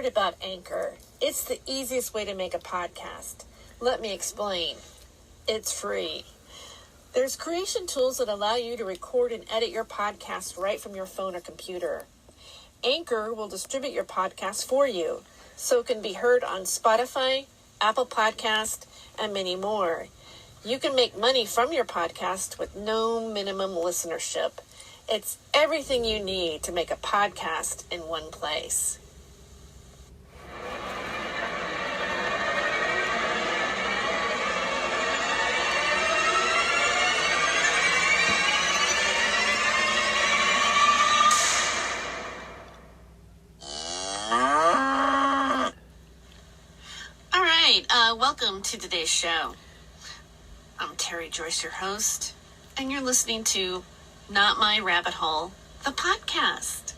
heard about Anchor. It's the easiest way to make a podcast. Let me explain. It's free. There's creation tools that allow you to record and edit your podcast right from your phone or computer. Anchor will distribute your podcast for you, so it can be heard on Spotify, Apple Podcast, and many more. You can make money from your podcast with no minimum listenership. It's everything you need to make a podcast in one place. Welcome to today's show. I'm Tere Joyce, your host, and you're listening to Not My Rabbit Hole, the podcast.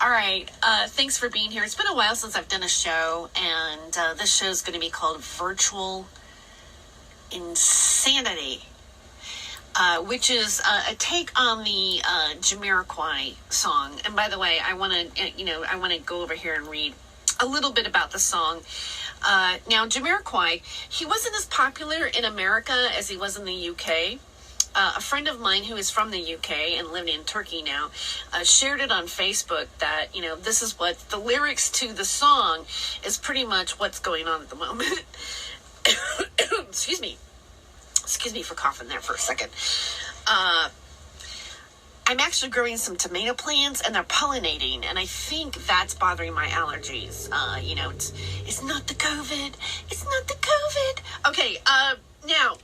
All right, thanks for being here. It's been a while since I've done a show, and this show is going to be called Virtual Insanity, which is a take on the Jamiroquai song. And by the way, I want to go over here and read a little bit about the song. Now, Jamiroquai, he wasn't as popular in America as he was in the UK. A friend of mine who is from the UK and living in Turkey now shared it on Facebook that, this is what the lyrics to the song is pretty much what's going on at the moment. Excuse me for coughing there for a second. I'm actually growing some tomato plants, and they're pollinating, and I think that's bothering my allergies. It's not the COVID. It's not the COVID. Okay, now,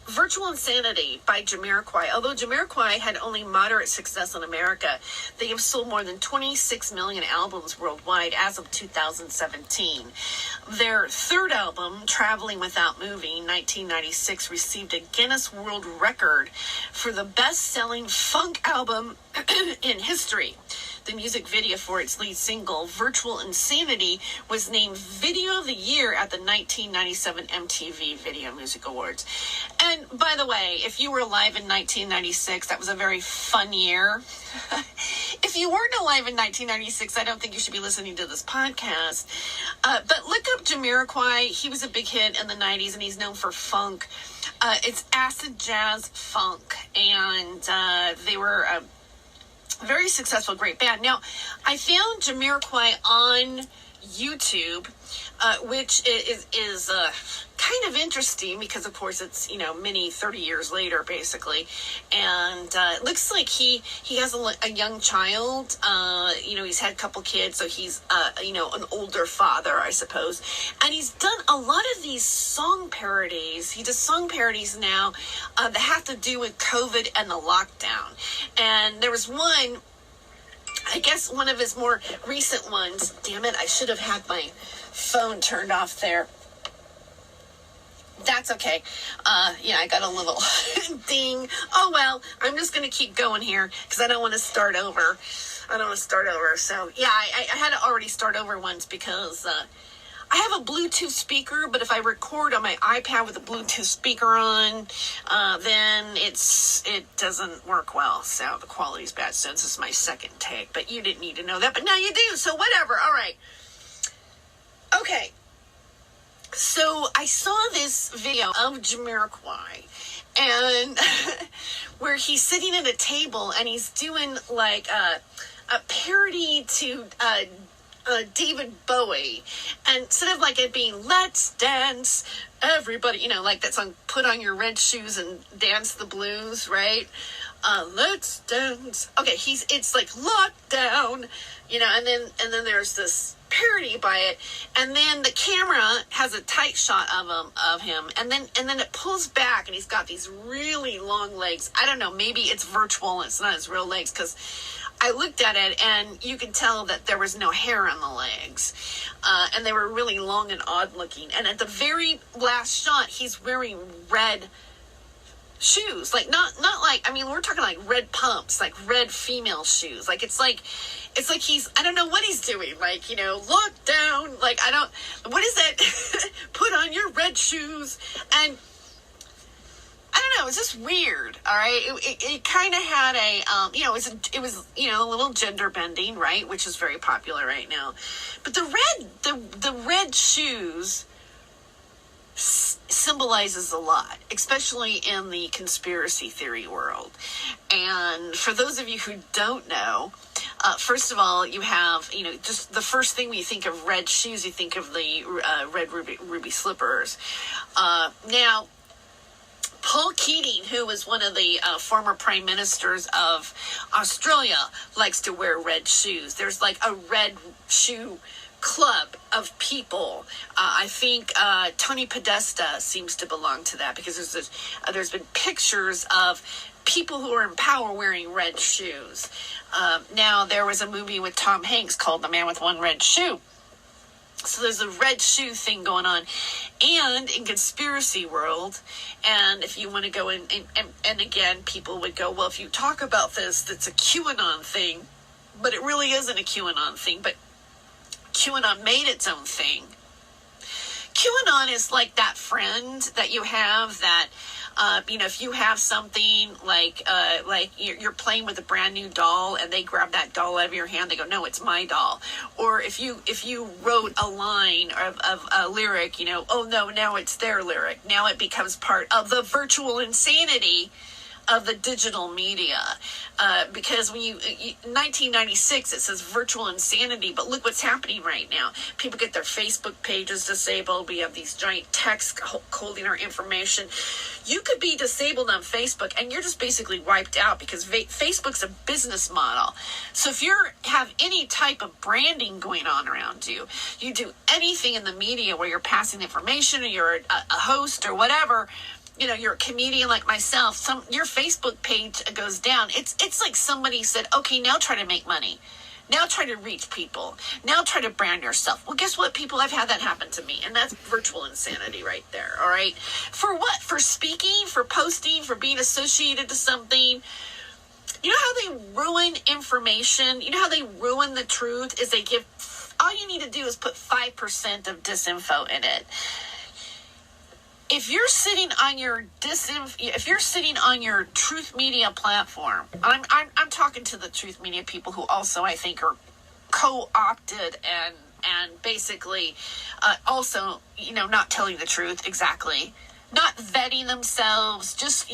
Virtual Insanity by Jamiroquai. Although Jamiroquai had only moderate success in America, they have sold more than 26 million albums worldwide as of 2017. Their third album, Traveling Without Moving, 1996, received a Guinness World Record for the best-selling funk album in history. The music video for its lead single, Virtual Insanity, was named Video of the Year at the 1997 MTV Video Music Awards. And by the way, if you were alive in 1996, that was a very fun year. If you weren't alive in 1996, I don't think you should be listening to this podcast. But look up Jamiroquai. He was a big hit in the 90s, and he's known for funk. It's acid jazz funk, and they were a very successful, great band. Now, I found Jamiroquai on YouTube, which is kind of interesting because, of course, it's, many 30 years later, basically. And it looks like he has a young child. He's had a couple kids, so he's, an older father, I suppose. And he's done a lot of these song parodies. He does song parodies now that have to do with COVID and the lockdown. And there was one, I guess one of his more recent ones. Damn it, I should have had my phone turned off there. That's okay. I got a little ding. Oh, well, I'm just going to keep going here because I don't want to start over. So, yeah, I had to already start over once because I have a Bluetooth speaker, but if I record on my iPad with a Bluetooth speaker on, then it doesn't work well. So the quality's bad. So this is my second take, but you didn't need to know that, but now you do. So whatever. All right. Okay. So I saw this video of Jamiroquai, and where he's sitting at a table and he's doing like a parody to David Bowie, and instead of like it being "Let's Dance, Everybody," like that song, "Put on Your Red Shoes and Dance the Blues," right? Let's dance. Okay, it's like lockdown, and then there's this parody by it, and then the camera has a tight shot of him, and then it pulls back, and he's got these really long legs. I don't know, maybe it's virtual, it's not his real legs, because I looked at it, and you could tell that there was no hair on the legs, and they were really long and odd looking. And at the very last shot, he's wearing red shoes, like not like, I mean, we're talking like red pumps, like red female shoes. Like it's like he's, I don't know what he's doing, like, lockdown, like what is that? Put on your red shoes. And I don't know, was just weird. All right, it kind of had a it was a little gender bending, right, which is very popular right now. But the red shoes symbolizes a lot, especially in the conspiracy theory world. And for those of you who don't know, first of all, you have, just the first thing when you think of red shoes, you think of the red ruby slippers. Now, Paul Keating, who was one of the former prime ministers of Australia, likes to wear red shoes. There's like a red shoe club of people. I think Tony Podesta seems to belong to that, because there's been pictures of people who are in power wearing red shoes. Now, there was a movie with Tom Hanks called The Man with One Red Shoe. So there's a red shoe thing going on. And in conspiracy world, and if you want to go in, and again, people would go, well, if you talk about this, that's a QAnon thing. But it really isn't a QAnon thing. But QAnon made its own thing. QAnon is like that friend that you have that, if you have something like you're playing with a brand new doll and they grab that doll out of your hand, they go, no, it's my doll. Or if you wrote a line of a lyric, oh no, now it's their lyric. Now it becomes part of the virtual insanity of the digital media, because when 1996, it says virtual insanity, but look what's happening right now. People get their Facebook pages disabled. We have these giant texts holding our information. You could be disabled on Facebook and you're just basically wiped out, because Facebook's a business model. So if you have any type of branding going on around you, you do anything in the media where you're passing information, or you're a host or whatever, you're a comedian like myself, your Facebook page goes down. It's like somebody said, okay, now try to make money. Now try to reach people. Now try to brand yourself. Well, guess what, people? I've had that happen to me. And that's virtual insanity right there, all right? For what? For speaking, for posting, for being associated to something. You know how they ruin information? You know how they ruin the truth? Is they give, all you need to do is put 5% of disinfo in it. If you're sitting on your truth media platform, I'm talking to the truth media people who also I think are co-opted and basically also not telling the truth exactly, not vetting themselves, just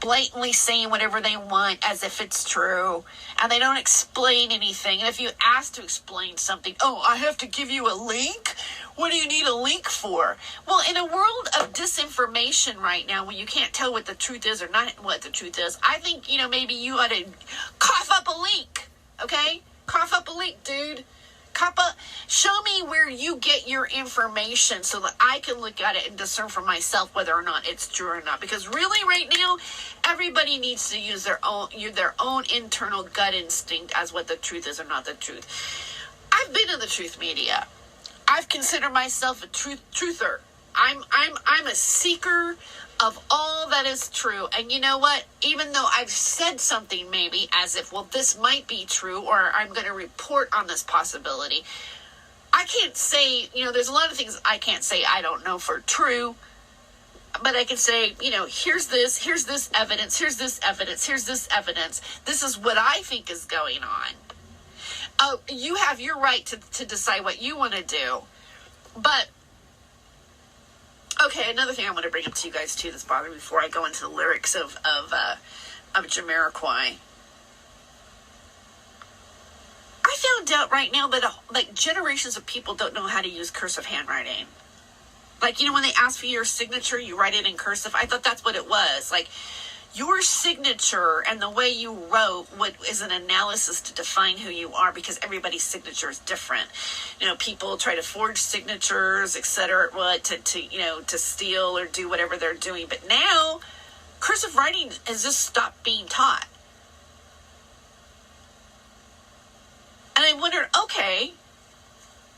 blatantly saying whatever they want as if it's true, and they don't explain anything. And if you ask to explain something, oh, I have to give you a link. What do you need a link for? Well, in a world of disinformation right now, when you can't tell what the truth is or not what the truth is, I think, maybe you ought to cough up a link, okay? Cough up a link, dude. Show me where you get your information so that I can look at it and discern for myself whether or not it's true or not. Because really, right now, everybody needs to use their own internal gut instinct as what the truth is or not the truth. I've been in the truth media. I've considered myself a truther. I'm a seeker of all that is true. And you know what? Even though I've said something maybe as if, well, this might be true, or I'm going to report on this possibility, I can't say, there's a lot of things I can't say I don't know for true. But I can say, here's this evidence, here's this evidence, here's this evidence. This is what I think is going on. You have your right to decide what you want to do. But, okay, another thing I want to bring up to you guys, too, that's bothering me before I go into the lyrics of Jamiroquai. I found out right now that generations of people don't know how to use cursive handwriting. Like, when they ask for your signature, you write it in cursive. I thought that's what it was. Like, your signature and the way you wrote is an analysis to define who you are, because everybody's signature is different. People try to forge signatures, etc., to steal or do whatever they're doing. But now, cursive writing has just stopped being taught. And I wondered, okay,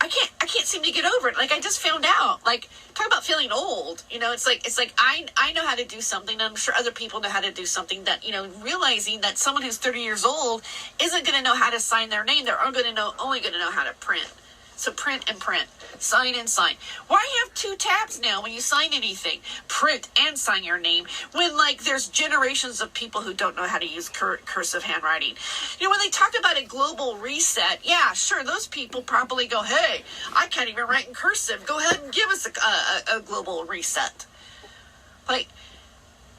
I can't seem to get over it. Like, I just found out. Like, talk about feeling old. It's like I know how to do something. And I'm sure other people know how to do something that, realizing that someone who's 30 years old isn't going to know how to sign their name. They're only going to know how to print. So print and print, sign and sign. Why have two tabs now when you sign anything? Print and sign your name when, like, there's generations of people who don't know how to use cursive handwriting. You know, when they talk about a global reset, yeah, sure, those people probably go, hey, I can't even write in cursive. Go ahead and give us a global reset. Like,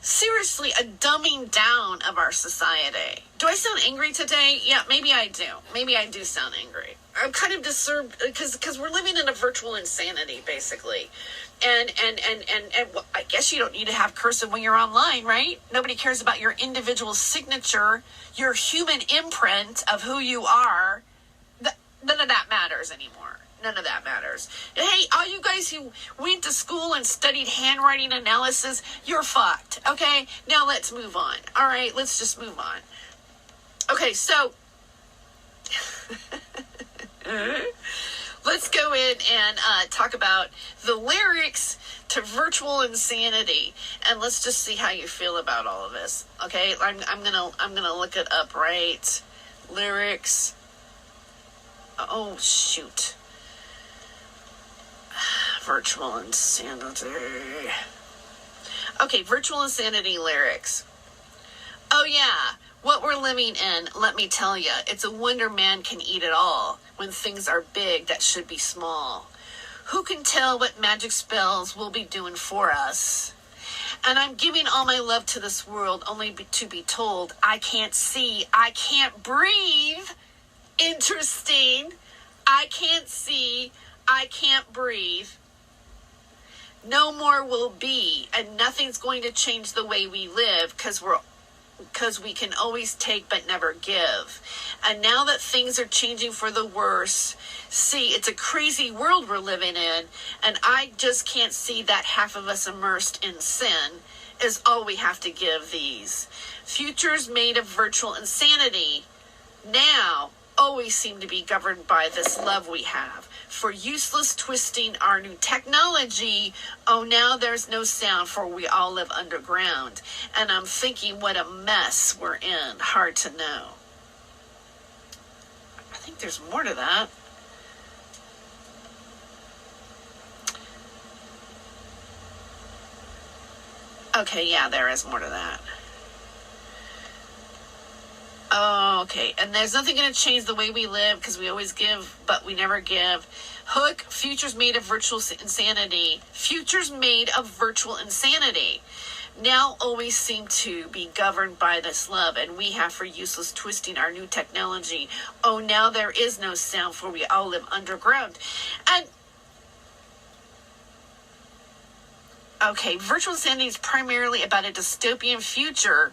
seriously, a dumbing down of our society. Do I sound angry today? Yeah, maybe I do. Maybe I do sound angry. I'm kind of disturbed because we're living in a virtual insanity, basically. And well, I guess you don't need to have cursive when you're online, right? Nobody cares about your individual signature, your human imprint of who you are. None of that matters anymore. None of that matters. Hey, all you guys who went to school and studied handwriting analysis, you're fucked, okay? Now let's move on. All right, let's just move on. Okay, so let's go in and talk about the lyrics to Virtual Insanity, and let's just see how you feel about all of this. Okay, I'm gonna look it up. Right, lyrics. Oh shoot. Virtual Insanity. Okay, Virtual Insanity lyrics. Oh yeah, what we're living in, let me tell ya, it's a wonder man can eat it all when things are big that should be small. Who can tell what magic spells will be doing for us? And I'm giving all my love to this world only to be told I can't see, I can't breathe. Interesting. I can't see, I can't breathe. No more will be, and nothing's going to change the way we live because we can always take but never give. And now that things are changing for the worse, see, it's a crazy world we're living in, and I just can't see that half of us immersed in sin is all we have to give these. Futures made of virtual insanity now always seem to be governed by this love we have. For useless twisting our new technology, oh, now there's no sound, for we all live underground. And I'm thinking what a mess we're in. Hard to know. I think there's more to that. Okay, yeah, there is more to that. Oh, okay. And there's nothing going to change the way we live because we always give, but we never give. Hook, futures made of virtual insanity. Futures made of virtual insanity now always seem to be governed by this love, and we have for useless twisting our new technology. Oh, now there is no sound, for we all live underground. And okay, virtual insanity is primarily about a dystopian future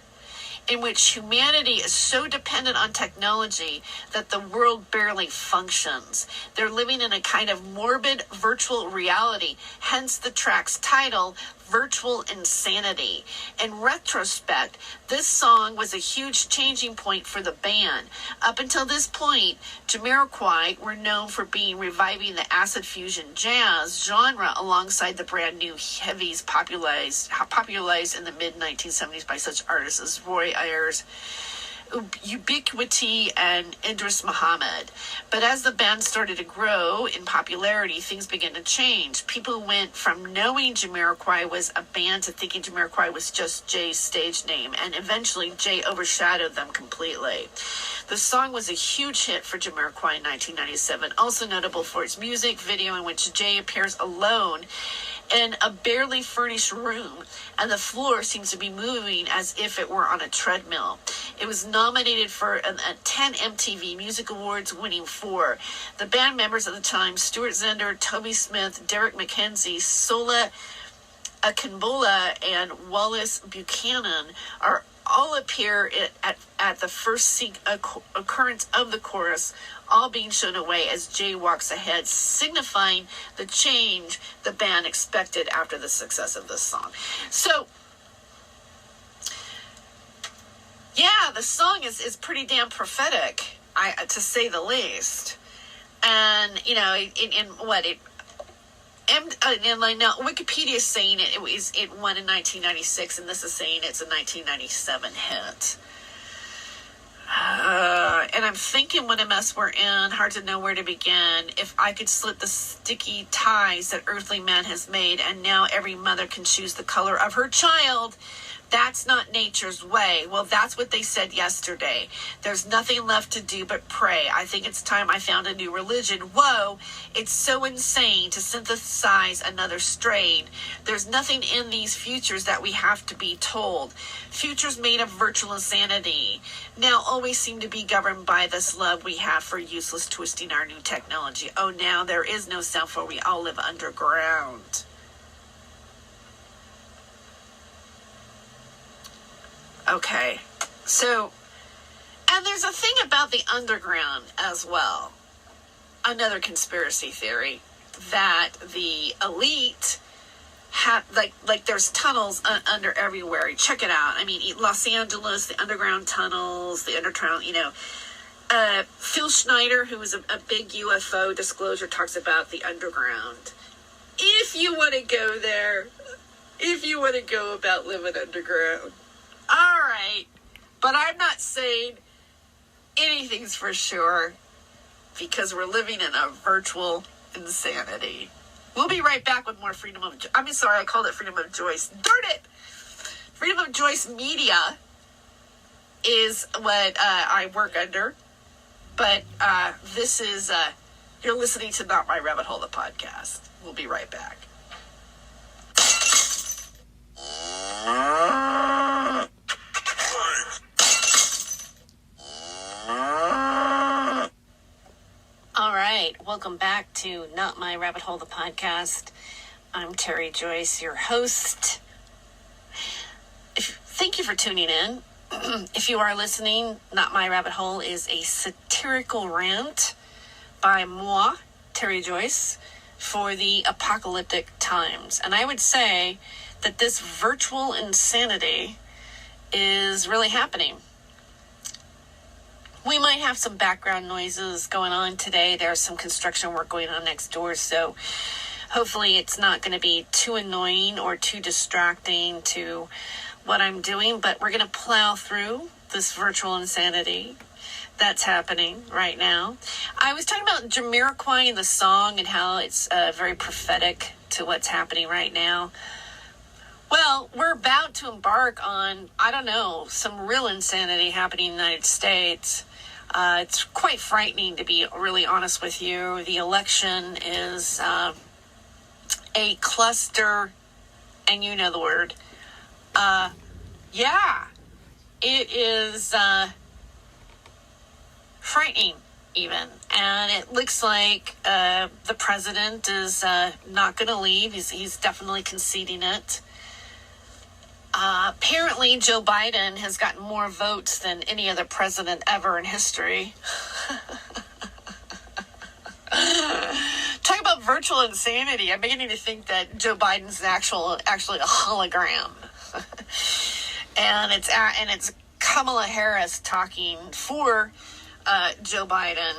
in which humanity is so dependent on technology that the world barely functions. They're living in a kind of morbid virtual reality, hence the track's title, Virtual Insanity. In retrospect, this song was a huge changing point for the band. Up until this point, Jamiroquai were known for reviving the acid fusion jazz genre alongside the brand new heavies popularized in the mid-1970s by such artists as Roy Ayers, Ubiquity, and Idris Muhammad. But as the band started to grow in popularity, things began to change. People went from knowing Jamiroquai was a band to thinking Jamiroquai was just Jay's stage name, and eventually Jay overshadowed them completely. The song was a huge hit for Jamiroquai in 1997, also notable for its music video in which Jay appears alone in a barely furnished room, and the floor seems to be moving as if it were on a treadmill. It was nominated for 10 MTV Music Awards, winning 4. The band members at the time, Stuart Zender, Toby Smith, Derek McKenzie, Sola Akinbola, and Wallace Buchanan, all appear at the first occurrence of the chorus, all being shown away as Jay walks ahead, signifying the change the band expected after the success of this song. So, yeah, the song is pretty damn prophetic, to say the least. And, you know, now Wikipedia is saying it won in 1996, and this is saying it's a 1997 hit. And I'm thinking what a mess we're in. Hard to know where to begin. If I could slip the sticky ties that earthly man has made, and now every mother can choose the color of her child. That's not nature's way. Well, that's what they said yesterday. There's nothing left to do but pray. I think it's time I found a new religion. Whoa, it's so insane to synthesize another strain. There's nothing in these futures that we have to be told. Futures made of virtual insanity now always seem to be governed by this love we have for useless twisting our new technology. Oh, now there is no self, for we all live underground. Okay, so, and there's a thing about the underground as well. Another conspiracy theory that the elite have, like there's tunnels under everywhere. Check it out. I mean, Los Angeles, the underground tunnels, the underground, Phil Schneider, who was a big UFO disclosure, talks about the underground. If you want to go there, if you want to go about living underground. All right, but I'm not saying anything's for sure because we're living in a virtual insanity. We'll be right back with more Freedom of... I called it Freedom of Joyce. Darn it! Freedom of Joyce Media is what I work under, but this is... you're listening to Not My Rabbit Hole, the podcast. We'll be right back. All right, welcome back to Not My Rabbit Hole, the podcast. I'm Tere Joyce, your host. Thank you for tuning in. If you are listening, Not My Rabbit Hole is a satirical rant by moi, Tere Joyce, for the apocalyptic times. And I would say that this virtual insanity is really happening. We might have some background noises going on today. There's some construction work going on next door, so hopefully it's not going to be too annoying or too distracting to what I'm doing, but we're going to plow through this virtual insanity that's happening right now. I was talking about Jamiroquai and the song and how it's very prophetic to what's happening right now. Well, we're about to embark on, some real insanity happening in the United States. It's quite frightening, to be really honest with you. The election is a cluster, and you know the word. It is frightening, even. And it looks like the president is not going to leave. He's definitely conceding it. Apparently, Joe Biden has gotten more votes than any other president ever in history. Talk about virtual insanity. I'm beginning to think that Joe Biden's actually a hologram. and it's Kamala Harris talking for Joe Biden.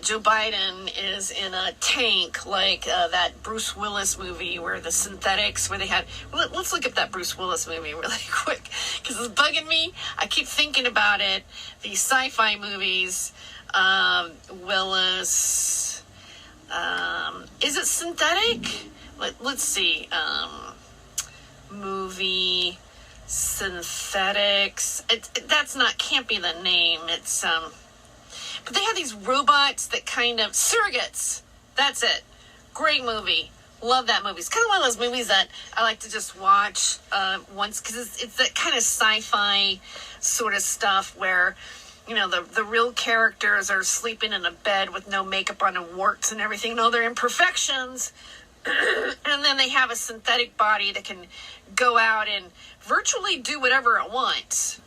Joe Biden is in a tank like that Bruce Willis movie where the synthetics, where they had... Let's look up that Bruce Willis movie really quick because it's bugging me. I keep thinking about it. These sci-fi movies, Willis... is it synthetic? Let's see. Movie... Synthetics. Can't be the name. It's... But they have these robots that kind of... Surrogates. That's it. Great movie. Love that movie. It's kind of one of those movies that I like to just watch once, because it's that kind of sci-fi sort of stuff where, the real characters are sleeping in a bed with no makeup on and warts and everything and all their imperfections. And then they have a synthetic body that can go out and virtually do whatever it wants.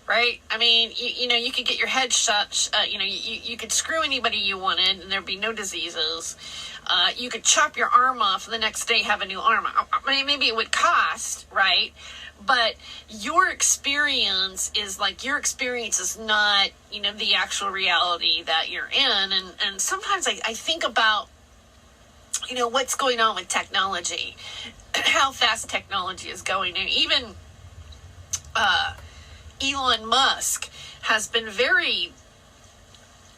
Right? I mean, you could get your head shut. You could screw anybody you wanted, and there'd be no diseases. You could chop your arm off, and the next day have a new arm. I mean, maybe it would cost, right? But your experience is not, the actual reality that you're in. And sometimes I think about, what's going on with technology, how fast technology is going, and even Elon Musk has been very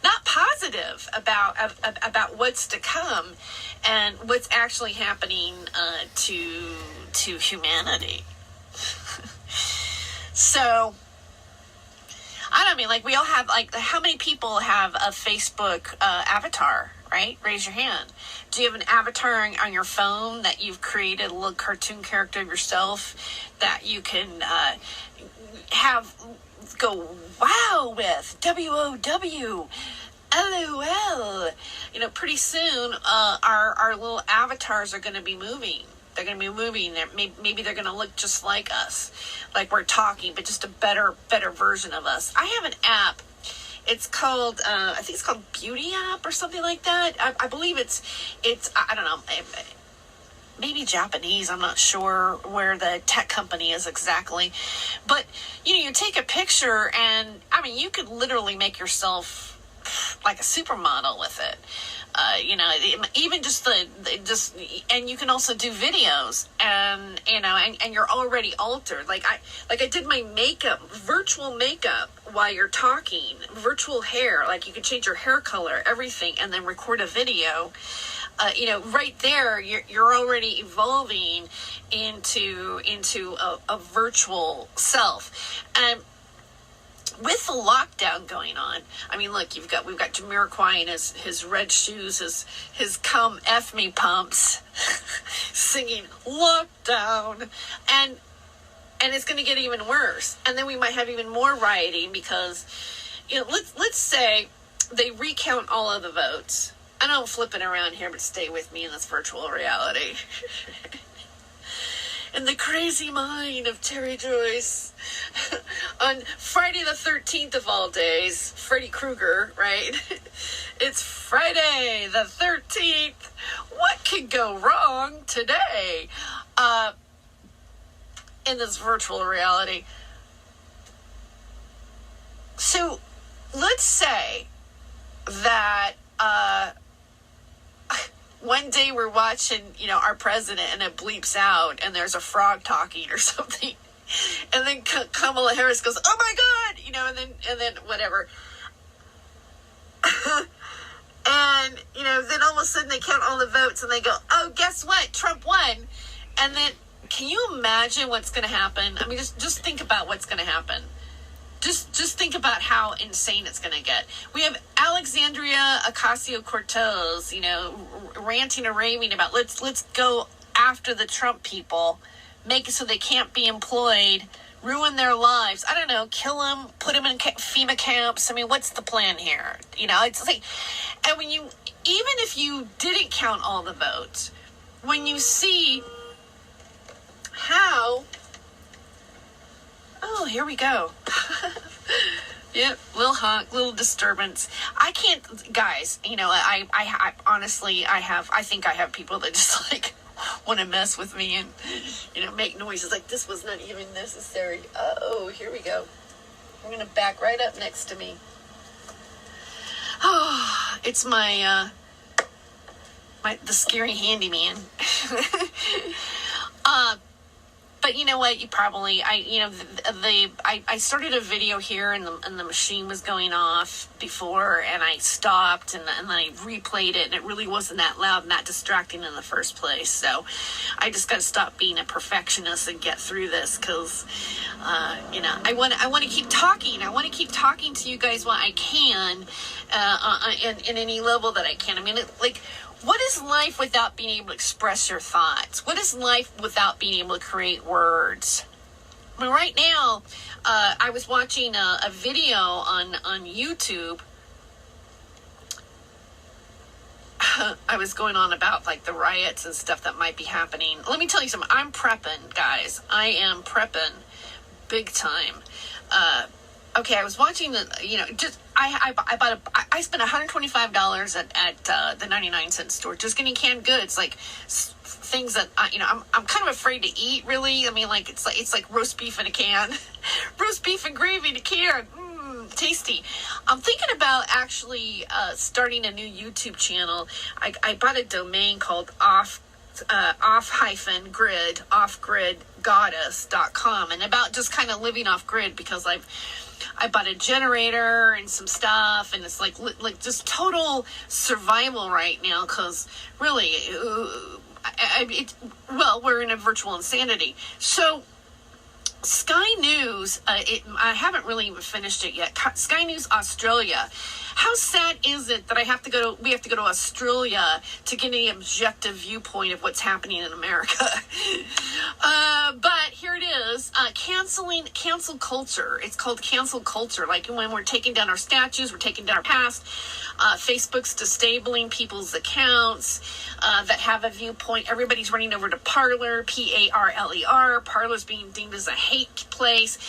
not positive about what's to come and what's actually happening to humanity. So I don't mean, like, we all have, like, how many people have a Facebook avatar, right? Raise your hand. Do you have an avatar on your phone that you've created, a little cartoon character of yourself that you can have go wow with? WOW. LOL. You know, pretty soon our little avatars are going to be moving. They're going to be moving. Maybe they're going to look just like us, like we're talking, but just a better version of us. I have an app. It's called, I think it's called Beauty App or something like that. I believe it's, I don't know, maybe Japanese. I'm not sure where the tech company is exactly. But, you take a picture and, I mean, you could literally make yourself like a supermodel with it. Even just and you can also do videos, and and you're already altered. Like I did my makeup, virtual makeup while you're talking, virtual hair. Like, you could change your hair color, everything, and then record a video. Right there, you're already evolving into a virtual self. And with the lockdown going on, I mean, look, we've got Jamiroquai in his red shoes, his come F me pumps, singing lockdown, and it's going to get even worse. And then we might have even more rioting because, let's say they recount all of the votes. I know I'm flipping around here, but stay with me in this virtual reality. In the crazy mind of Tere Joyce on Friday the 13th of all days, Freddy Krueger, right? It's Friday the 13th. What could go wrong today? In this virtual reality. So let's say that one day we're watching, our president, and it bleeps out and there's a frog talking or something. And then Kamala Harris goes, "Oh my God," and then whatever. And, then all of a sudden they count all the votes and they go, "Oh, guess what? Trump won." And then, can you imagine what's going to happen? I mean, just think about what's going to happen. Just think about how insane it's going to get. We have Alexandria Ocasio-Cortez, ranting and raving about let's go after the Trump people, make it so they can't be employed, ruin their lives. I don't know, kill them, put them in FEMA camps. I mean, what's the plan here? It's like, and even if you didn't count all the votes, when you see how, oh, here we go. Yep, little honk, little disturbance. I can't, guys, I honestly, I think I have people that just like want to mess with me and, make noises like this was not even necessary. Oh, here we go. I'm going to back right up next to me. Oh, it's the scary handyman. But you know what? You probably, I started a video here and the machine was going off before, and I stopped and then I replayed it, and it really wasn't that loud and that distracting in the first place. So I just got to stop being a perfectionist and get through this because, I want to keep talking. I want to keep talking to you guys while I can, in any level that I can. I mean, what is life without being able to express your thoughts? What is life without being able to create words? I mean, right now, I was watching a video on YouTube. I was going on about like the riots and stuff that might be happening. Let me tell you something. I'm prepping, guys. I am prepping big time. Okay, I was watching I spent $125 at the 99-cent store just getting canned goods, like things that I'm kind of afraid to eat. Really, I mean, like it's like roast beef in a can, roast beef and gravy in a can. Tasty. I'm thinking about actually starting a new YouTube channel. I bought a domain called off-gridgoddess.com, and about just kind of living off grid, because I bought a generator and some stuff, and it's like just total survival right now, because really, we're in a virtual insanity. So Sky News, I haven't really even finished it yet. Sky News Australia. How sad is it that we have to go to Australia to get an objective viewpoint of what's happening in America? But here it is, cancel culture. It's called cancel culture. Like when we're taking down our statues, we're taking down our past. Facebook's disabling people's accounts that have a viewpoint. Everybody's running over to Parler, Parler. Parler's being deemed as a hate place.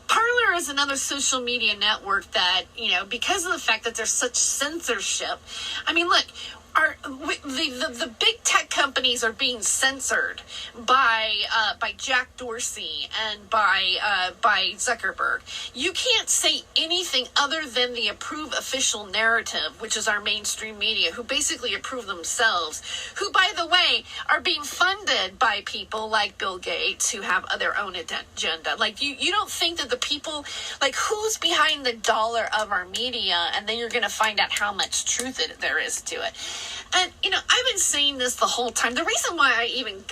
Parler is another social media network that, because of the fact that there's such censorship. I mean, look, the big tech companies are being censored by Jack Dorsey and by Zuckerberg. You can't say anything other than the approved official narrative, which is our mainstream media, who basically approve themselves, who, by the way, are being funded by people like Bill Gates, who have their own agenda. Like, you don't think that the people, like, who's behind the dollar of our media, and then you're going to find out how much truth there is to it. And, I've been saying this the whole time. The reason why I even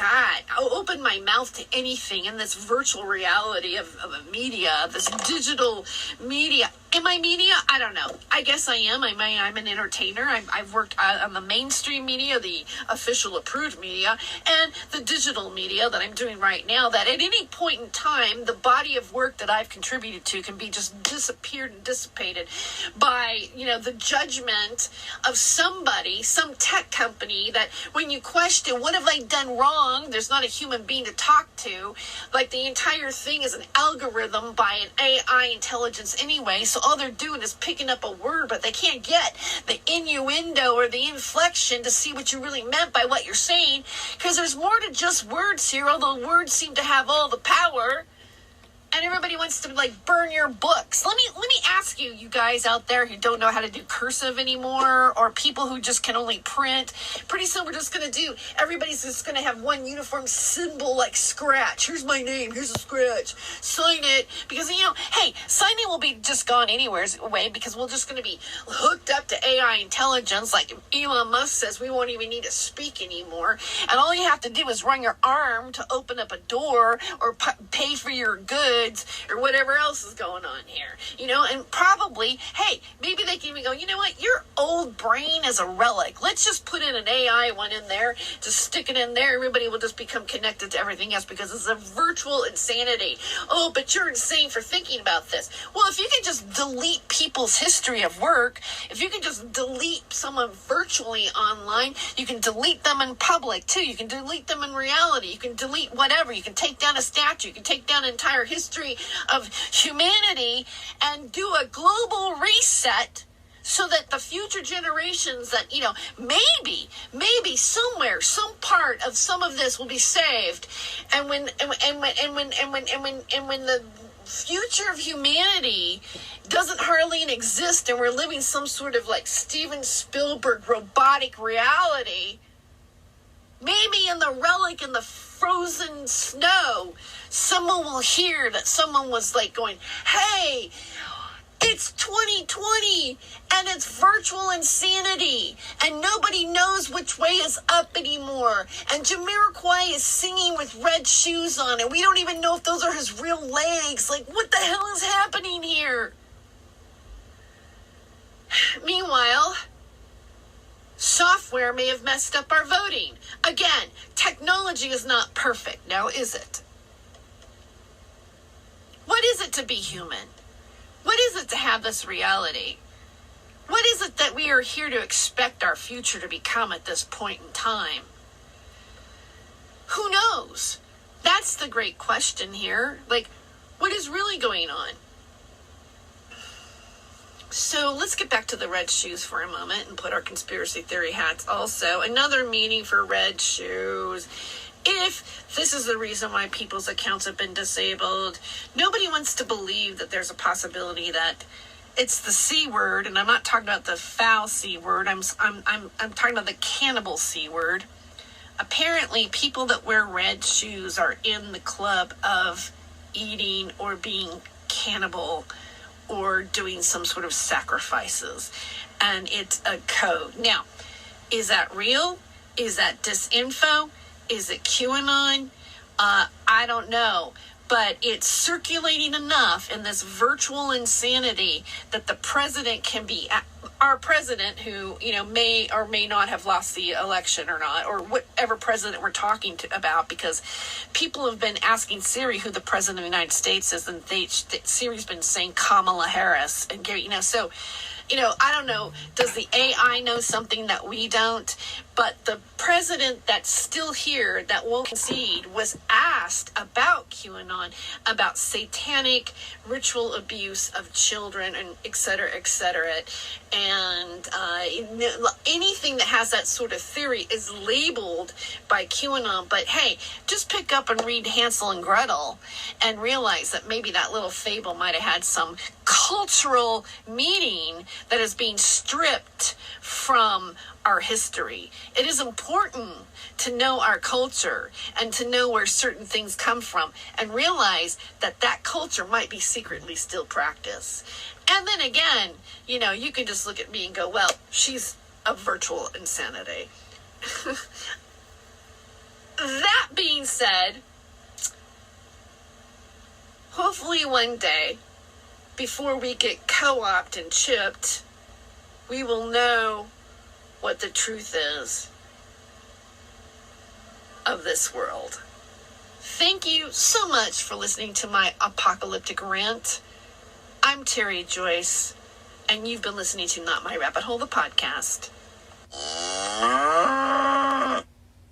opened my mouth to anything in this virtual reality of a media, this digital media. Am I media? I don't know. I guess I am. I'm an entertainer. I've worked on the mainstream media, the official approved media, and the digital media that I'm doing right now, that at any point in time, the body of work that I've contributed to can be just disappeared and dissipated by, the judgment of somebody, some tech company, that when you question, what have I done wrong? There's not a human being to talk to. Like, the entire thing is an algorithm by an AI intelligence anyway, so all they're doing is picking up a word, but they can't get the innuendo or the inflection to see what you really meant by what you're saying, because there's more to just words here, although words seem to have all the power. And everybody wants to, burn your books. Let me ask you, you guys out there who don't know how to do cursive anymore, or people who just can only print. Pretty soon we're just going to everybody's just going to have one uniform symbol, like scratch. Here's my name. Here's a scratch. Sign it. Because, hey, signing will be just gone away, because we're just going to be hooked up to AI intelligence. Like Elon Musk says, we won't even need to speak anymore. And all you have to do is run your arm to open up a door or pay for your goods, or whatever else is going on here, and probably, hey, maybe they can even go, you know what, your old brain is a relic. Let's just put in an AI one in there, just stick it in there. Everybody will just become connected to everything else, because it's a virtual insanity. Oh, but you're insane for thinking about this. Well, if you can just delete people's history of work, if you can just delete someone virtually online, you can delete them in public too. You can delete them in reality. You can delete whatever. You can take down a statue. You can take down an entire history of humanity and do a global reset, so that the future generations that, maybe somewhere, some part of some of this will be saved. And when the future of humanity doesn't hardly exist, and we're living some sort of like Steven Spielberg robotic reality, maybe in the relic in the frozen snow, someone will hear that someone was going, hey, it's 2020 and it's virtual insanity and nobody knows which way is up anymore, and Jamiroquai is singing with red shoes on, and we don't even know if those are his real legs. What the hell is happening here? Meanwhile, software may have messed up our voting. Again, technology is not perfect, now is it? What is it to be human? What is it to have this reality? What is it that we are here to expect our future to become at this point in time? Who knows? That's the great question here. What is really going on? So let's get back to the red shoes for a moment and put our conspiracy theory hats also. Another meaning for red shoes. If this is the reason why people's accounts have been disabled, nobody wants to believe that there's a possibility that it's the C word, and I'm not talking about the foul C word. I'm talking about the cannibal C word. apparently people that wear red shoes are in the club of eating or being cannibal or doing some sort of sacrifices. And it's a code. Now, is that real? Is that disinfo? Is it QAnon? I don't know. But it's circulating enough in this virtual insanity that the president can be, our president, who, may or may not have lost the election or not, or whatever president we're talking about, because people have been asking Siri who the president of the United States is, and Siri's been saying Kamala Harris, and so, I don't know, does the AI know something that we don't? But the president that's still here, that won't concede, was asked about QAnon, about satanic ritual abuse of children, and et cetera, and anything that has that sort of theory is labeled by QAnon. But hey, just pick up and read Hansel and Gretel and realize that maybe that little fable might have had some cultural meaning that is being stripped from our history. It is important to know our culture and to know where certain things come from and realize that that culture might be secretly still practiced. And then again, you can just look at me and go, well, she's a virtual insanity. That being said, hopefully one day, before we get co-opted and chipped, we will know what the truth is of this world. Thank you so much for listening to my apocalyptic rant. I'm Tere Joyce, and you've been listening to Not My Rabbit Hole, the podcast.